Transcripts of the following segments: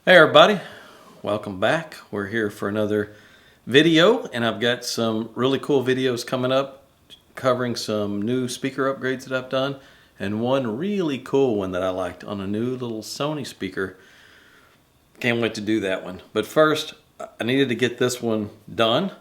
Hey everybody, welcome back. We're here for another video, and I've got some really cool videos coming up covering some new speaker upgrades that I've done, and one really cool one that I liked on a new little Sony speaker. Can't wait to do that one. But first, I needed to get this one done.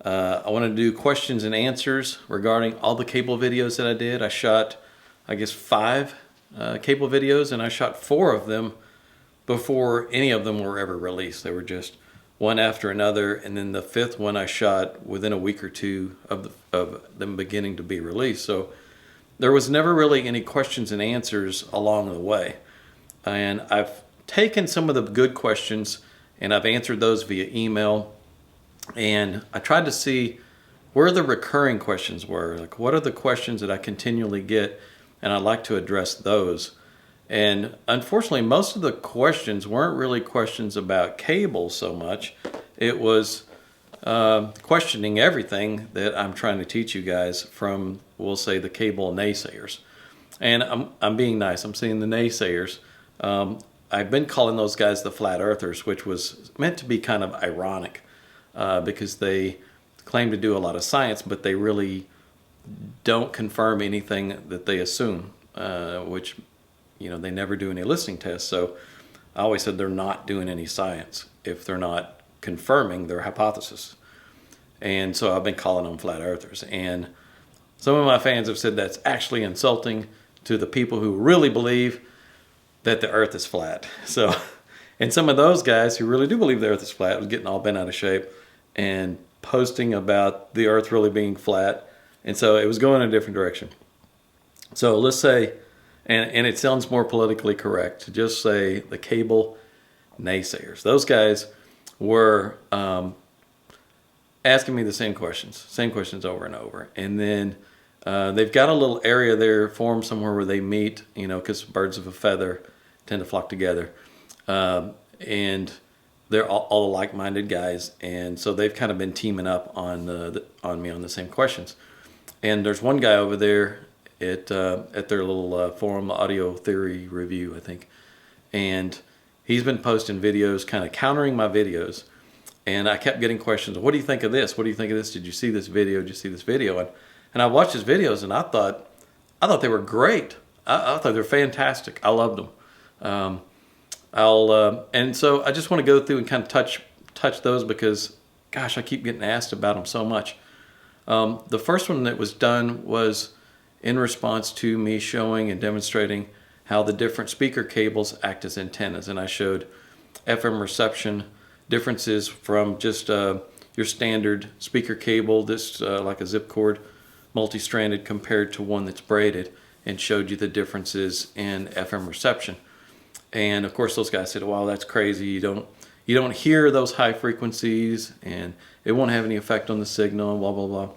I want to do questions and answers regarding all the cable videos that I did. I shot, I guess, 5 cable videos, and I shot 4 of them before any of them were ever released. They were just one after another, and then the 5th one I shot within a week or two of them beginning to be released. So there was never really any questions and answers along the way. And I've taken some of the good questions and I've answered those via email, and I tried to see where the recurring questions were. Like, what are the questions that I continually get, and I'd like to address those. And unfortunately, most of the questions weren't really questions about cable so much. It was questioning everything that I'm trying to teach you guys from, we'll say, the cable naysayers. And I'm being nice. I'm saying the naysayers. I've been calling those guys the flat earthers, which was meant to be kind of ironic because they claim to do a lot of science, but they really don't confirm anything that they assume, which, you know, they never do any listening tests. So I always said they're not doing any science if they're not confirming their hypothesis. And so I've been calling them flat earthers. And some of my fans have said that's actually insulting to the people who really believe that the earth is flat. So, and some of those guys who really do believe the earth is flat was getting all bent out of shape and posting about the earth really being flat. And so it was going in a different direction. So let's say, and it sounds more politically correct to just say the cable naysayers. Those guys were asking me the same questions over and over. And then they've got a little area there formed somewhere where they meet, you know, because birds of a feather tend to flock together. And they're all like-minded guys. And so they've kind of been teaming up on me on the same questions. And there's one guy over there at their little forum, Audio Theory Review, I think. And he's been posting videos kind of countering my videos. And I kept getting questions. What do you think of this? What do you think of this? Did you see this video? Did you see this video? And I watched his videos, and I thought they were great. I thought they were fantastic. I loved them. And so I just want to go through and kind of touch those because, gosh, I keep getting asked about them so much. The first one that was done was in response to me showing and demonstrating how the different speaker cables act as antennas. And I showed FM reception differences from just your standard speaker cable, this like a zip cord, multi-stranded, compared to one that's braided, and showed you the differences in FM reception. And of course those guys said, wow, that's crazy. You don't hear those high frequencies, and it won't have any effect on the signal, blah, blah, blah.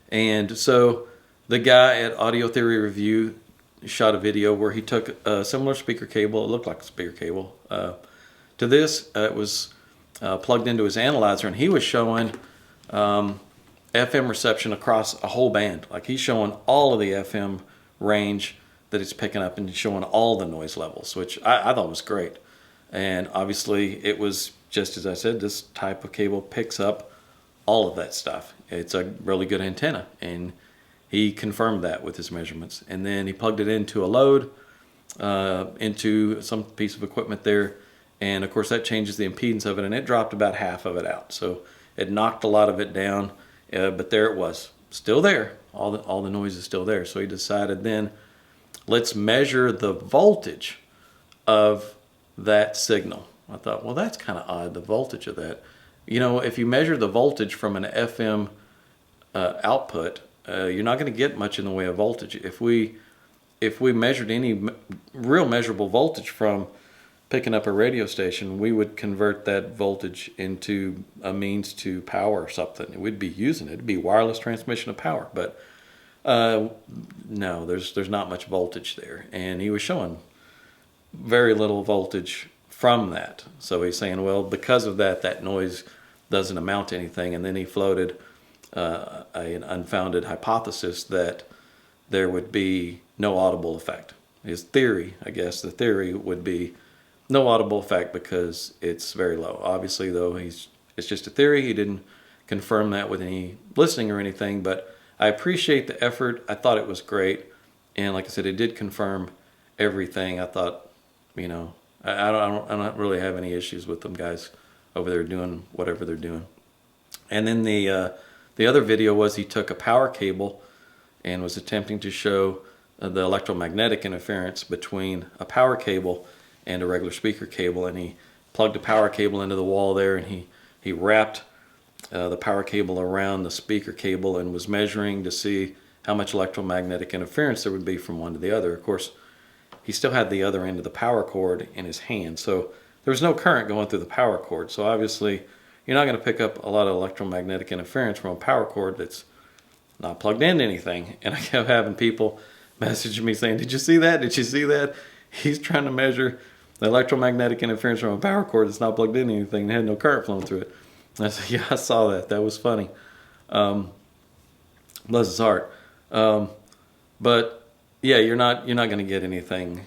And so the guy at Audio Theory Review shot a video where he took a similar speaker cable, it looked like a speaker cable, to this. It was plugged into his analyzer, and he was showing FM reception across a whole band. Like, he's showing all of the FM range that it's picking up and showing all the noise levels, which I thought was great. And obviously it was just as I said, this type of cable picks up all of that stuff. It's a really good antenna, and he confirmed that with his measurements. And then he plugged it into a load, into some piece of equipment there. And of course that changes the impedance of it, and it dropped about half of it out. So it knocked a lot of it down, but there it was, still there. All the noise is still there. So he decided then, let's measure the voltage of that signal. I thought, well, that's kind of odd, the voltage of that. You know, if you measure the voltage from an FM output, you're not going to get much in the way of voltage. If we measured any real measurable voltage from picking up a radio station, we would convert that voltage into a means to power something. We'd be using it. It'd be wireless transmission of power. But no, there's not much voltage there. And he was showing very little voltage from that. So he's saying, well, because of that, that noise doesn't amount to anything. And then he floated an unfounded hypothesis that there would be no audible effect. His theory, I guess, the theory would be no audible effect because it's very low. Obviously, though, it's just a theory. He didn't confirm that with any listening or anything, but I appreciate the effort. I thought it was great. And like I said, it did confirm everything. I thought, I don't really have any issues with them guys over there doing whatever they're doing. And then the other video was he took a power cable and was attempting to show the electromagnetic interference between a power cable and a regular speaker cable, and he plugged a power cable into the wall there, and he wrapped the power cable around the speaker cable and was measuring to see how much electromagnetic interference there would be from one to the other. Of course, he still had the other end of the power cord in his hand, so there was no current going through the power cord. So obviously, you're not going to pick up a lot of electromagnetic interference from a power cord that's not plugged into anything. And I kept having people message me saying, "Did you see that? Did you see that? He's trying to measure the electromagnetic interference from a power cord that's not plugged into anything and had no current flowing through it." And I said, "Yeah, I saw that. That was funny." Bless his heart. But yeah, you're not going to get anything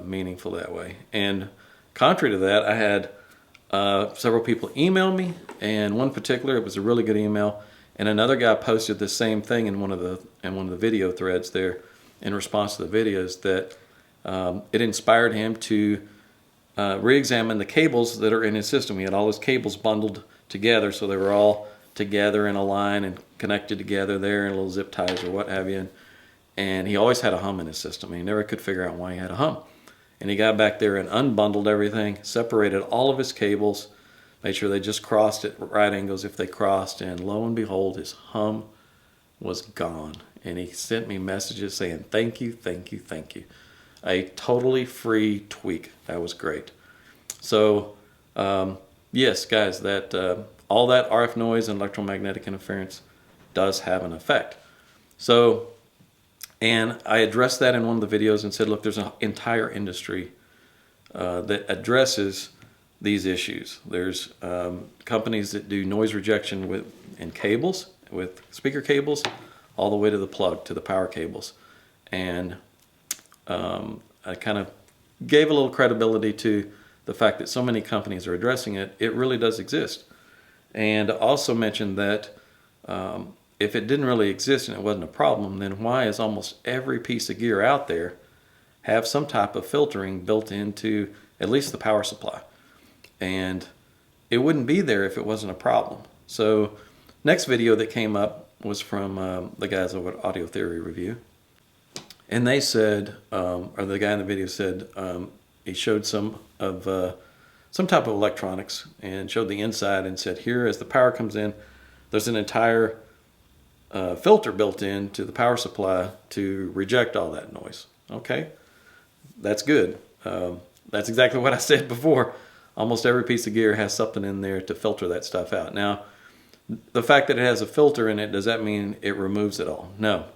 meaningful that way. And contrary to that, I had several people email me, and one particular, it was a really good email, and another guy posted the same thing in one of the video threads there in response to the videos, that it inspired him to re-examine the cables that are in his system. He had all his cables bundled together, so they were all together in a line and connected together there in little zip ties or what have you. And he always had a hum in his system. He never could figure out why he had a hum. And he got back there and unbundled everything, separated all of his cables, made sure they just crossed at right angles if they crossed, and lo and behold, his hum was gone. And he sent me messages saying, "Thank you, thank you, thank you." A totally free tweak. That was great. So, yes, guys, that all that RF noise and electromagnetic interference does have an effect. So, and I addressed that in one of the videos and said, look, there's an entire industry that addresses these issues. There's companies that do noise rejection in cables, with speaker cables, all the way to the plug, to the power cables. And I kind of gave a little credibility to the fact that so many companies are addressing it. It really does exist. And also mentioned that if it didn't really exist and it wasn't a problem, then why is almost every piece of gear out there have some type of filtering built into at least the power supply? And it wouldn't be there if it wasn't a problem. So next video that came up was from the guys over at Audio Theory Review. And they said, or the guy in the video said, he showed some type of electronics and showed the inside and said, here, as the power comes in, there's an entire filter built into the power supply to reject all that noise. Okay, that's good. That's exactly what I said before. Almost every piece of gear has something in there to filter that stuff out. Now, the fact that it has a filter in it, does that mean it removes it all? No.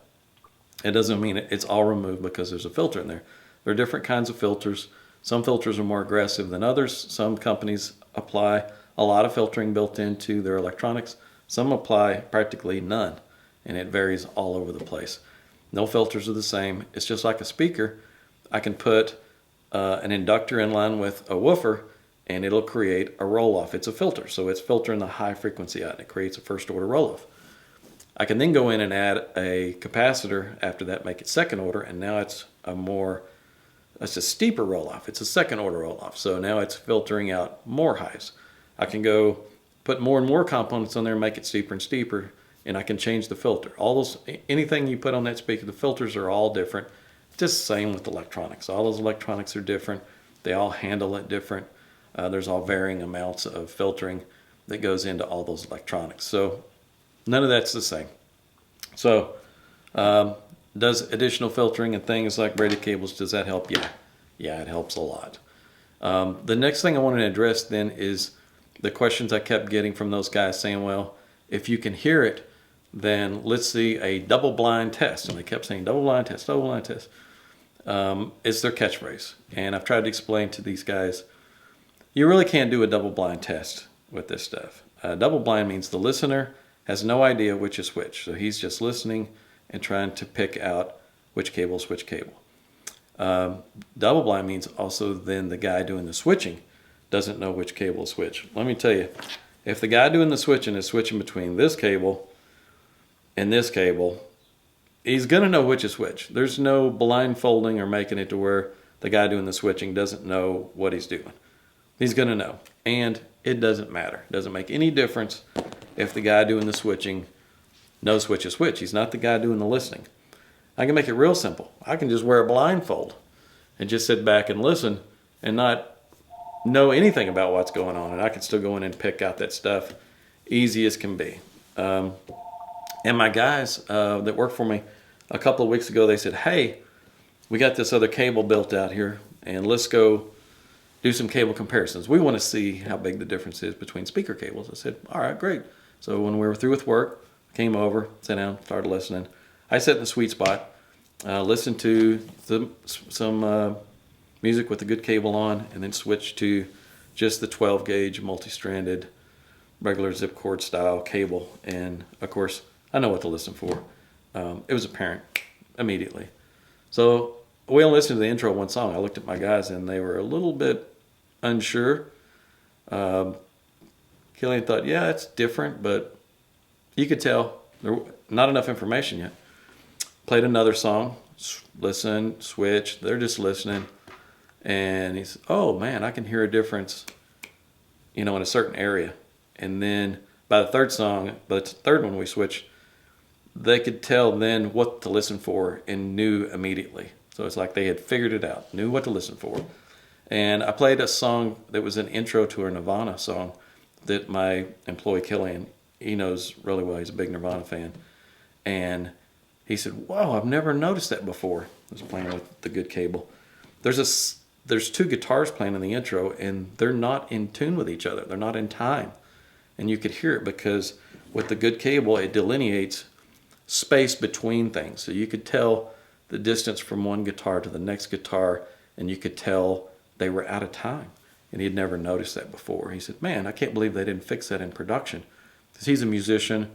It doesn't mean it's all removed because there's a filter in there. There are different kinds of filters. Some filters are more aggressive than others. Some companies apply a lot of filtering built into their electronics. Some apply practically none, and it varies all over the place. No filters are the same. It's just like a speaker. I can put an inductor in line with a woofer, and it'll create a roll-off. It's a filter, so it's filtering the high frequency out, and it creates a first-order roll-off. I can then go in and add a capacitor after that, make it second order, and now it's a steeper roll-off. It's a second order roll-off. So now it's filtering out more highs. I can go put more and more components on there, make it steeper and steeper, and I can change the filter. Anything you put on that speaker, the filters are all different. Just the same with electronics. All those electronics are different. They all handle it different. There's all varying amounts of filtering that goes into all those electronics. So none of that's the same. So does additional filtering and things like braided cables, does that help? Yeah, it helps a lot. The next thing I wanted to address then is the questions I kept getting from those guys saying, well, if you can hear it, then let's see a double-blind test. And they kept saying double-blind test, double-blind test. It's their catchphrase. And I've tried to explain to these guys, you really can't do a double-blind test with this stuff. Double-blind means the listener has no idea which is which. So he's just listening and trying to pick out which cable is which cable. Double blind means also then the guy doing the switching doesn't know which cable is which. Let me tell you, if the guy doing the switching is switching between this cable and this cable, he's going to know which is which. There's no blindfolding or making it to where the guy doing the switching doesn't know what he's doing. He's going to know. And it doesn't matter. It doesn't make any difference if the guy doing the switching knows which is which. He's not the guy doing the listening. I can make it real simple. I can just wear a blindfold and just sit back and listen and not know anything about what's going on. And I can still go in and pick out that stuff easy as can be. And my guys that work for me a couple of weeks ago, they said, hey, we got this other cable built out here, and let's go do some cable comparisons. We want to see how big the difference is between speaker cables. I said, all right, great. So when we were through with work, came over, sat down, started listening. I sat in the sweet spot, listened to some music with a good cable on, and then switched to just the 12 gauge multi-stranded regular zip cord style cable. And of course, I know what to listen for. It was apparent immediately. So we only listened to the intro of one song. I looked at my guys and they were a little bit unsure. Killian thought, yeah, it's different, but you could tell there not enough information yet. Played another song, listen, switch. They're just listening. And he said, oh man, I can hear a difference, in a certain area. And then by the third song, by the third one we switched, they could tell then what to listen for and knew immediately. So it's like they had figured it out, knew what to listen for. And I played a song that was an intro to a Nirvana song that my employee Killian, he knows really well. He's a big Nirvana fan. And he said, wow, I've never noticed that before. I was playing with the good cable. There's two guitars playing in the intro, and they're not in tune with each other. They're not in time. And you could hear it because with the good cable, it delineates space between things. So you could tell the distance from one guitar to the next guitar, and you could tell they were out of time. And he had never noticed that before. He said, man, I can't believe they didn't fix that in production. Because he's a musician.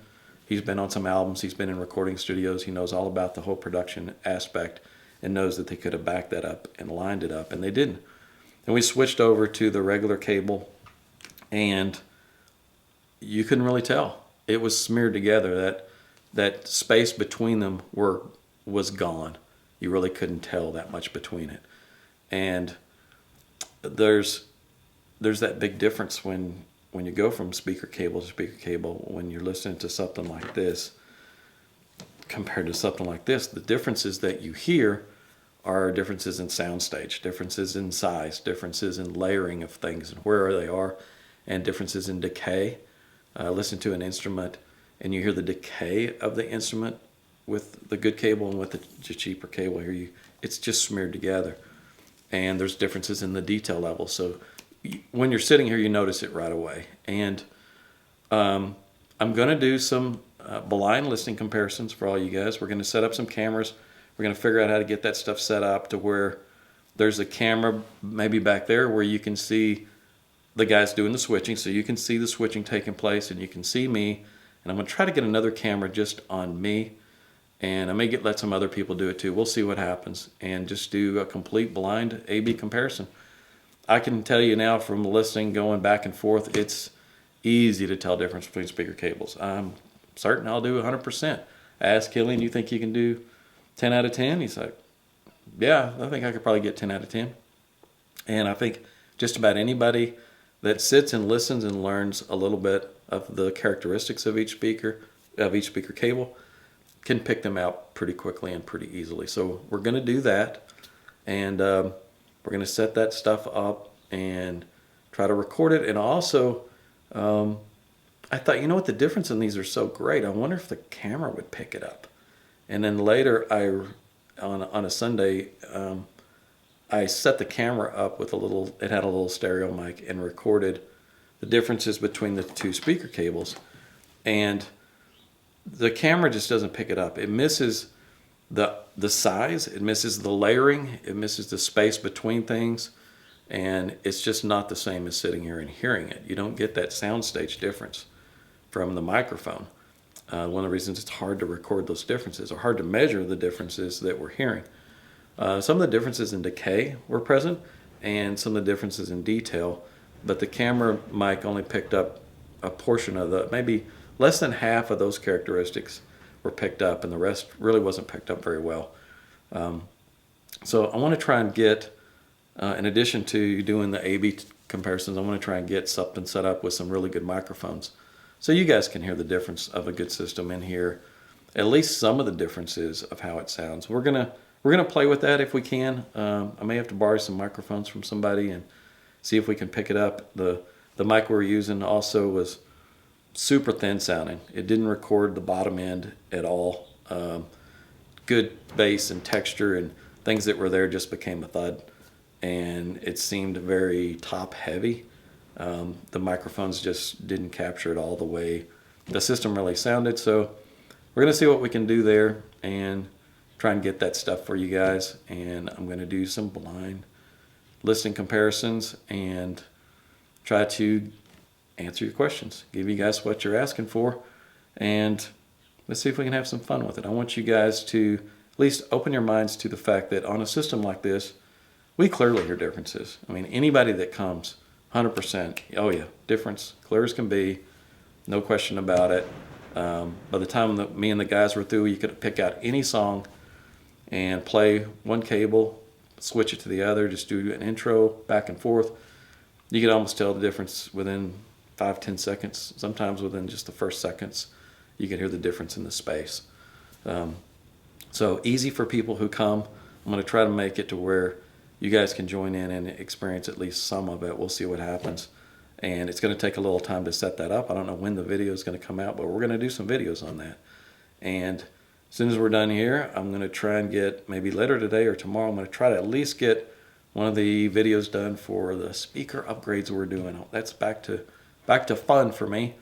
He's been on some albums. He's been in recording studios. He knows all about the whole production aspect and knows that they could have backed that up and lined it up, and they didn't. And we switched over to the regular cable, and you couldn't really tell. It was smeared together. That space between them was gone. You really couldn't tell that much between it. And there's that big difference when you go from speaker cable to speaker cable when you're listening to something like this compared to something like this. The differences that you hear are differences in soundstage, differences in size, differences in layering of things and where they are, and differences in decay. Listen to an instrument and you hear the decay of the instrument with the good cable and with the cheaper cable here. It's just smeared together. And there's differences in the detail level. So when you're sitting here, you notice it right away. And I'm going to do some blind listening comparisons for all you guys. We're going to set up some cameras. We're going to figure out how to get that stuff set up to where there's a camera maybe back there where you can see the guys doing the switching. So you can see the switching taking place and you can see me. And I'm going to try to get another camera just on me. And I may let some other people do it too. We'll see what happens. And just do a complete blind A-B comparison. I can tell you now from listening, going back and forth, it's easy to tell the difference between speaker cables. I'm certain I'll do 100%. I asked Killian, you think you can do 10 out of 10? He's like, yeah, I think I could probably get 10 out of 10. And I think just about anybody that sits and listens and learns a little bit of the characteristics of each speaker cable can pick them out pretty quickly and pretty easily. So we're going to do that. And we're going to set that stuff up and try to record it. And also, I thought, you know what, the difference in these are so great. I wonder if the camera would pick it up. And then later, on a Sunday, I set the camera up with it had a little stereo mic and recorded the differences between the two speaker cables. And the camera just doesn't pick it up. It misses the size, it misses the layering, it misses the space between things, and it's just not the same as sitting here and hearing it. You don't get that soundstage difference from the microphone. One of the reasons it's hard to record those differences or hard to measure the differences that we're hearing. Some of the differences in decay were present and some of the differences in detail, but the camera mic only picked up a portion of maybe less than half of those characteristics were picked up, and the rest really wasn't picked up very well. So I want to try and get, in addition to doing the A/B comparisons, I want to try and get something set up with some really good microphones, so you guys can hear the difference of a good system and hear at least some of the differences of how it sounds. We're gonna play with that if we can. I may have to borrow some microphones from somebody and see if we can pick it up. The mic we were using also was super thin sounding. It didn't record the bottom end at all. Good bass and texture and things that were there just became a thud, and it seemed very top heavy. The microphones just didn't capture it all the way the system really sounded. So we're going to see what we can do there and try and get that stuff for you guys. And I'm going to do some blind listening comparisons and try to answer your questions, give you guys what you're asking for, and let's see if we can have some fun with it. I want you guys to at least open your minds to the fact that on a system like this, we clearly hear differences. I mean, anybody that comes, 100%, oh yeah, difference, clear as can be, no question about it. By the time that me and the guys were through, you could pick out any song and play one cable, switch it to the other, just do an intro back and forth. You could almost tell the difference within 5-10 seconds, sometimes within just the first seconds. You can hear the difference in the space. So easy for people who come. I'm going to try to make it to where you guys can join in and experience at least some of it. We'll see what happens. And it's going to take a little time to set that up. I don't know when the video is going to come out, but we're going to do some videos on that. And as soon as we're done here, I'm going to try and get, maybe later today or tomorrow, I'm going to try to at least get one of the videos done for the speaker upgrades we're doing. That's back to fun for me.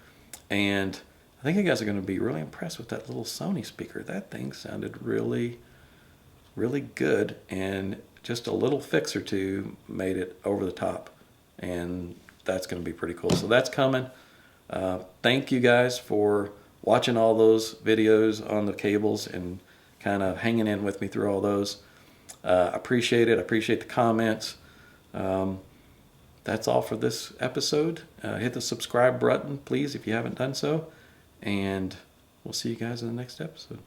And I think you guys are going to be really impressed with that little Sony speaker. That thing sounded really, really good, and just a little fix or two made it over the top. And that's going to be pretty cool. So that's coming. Thank you guys for watching all those videos on the cables and kind of hanging in with me through all those. Appreciate it. Appreciate the comments. That's all for this episode. Hit the subscribe button, please, if you haven't done so. And we'll see you guys in the next episode.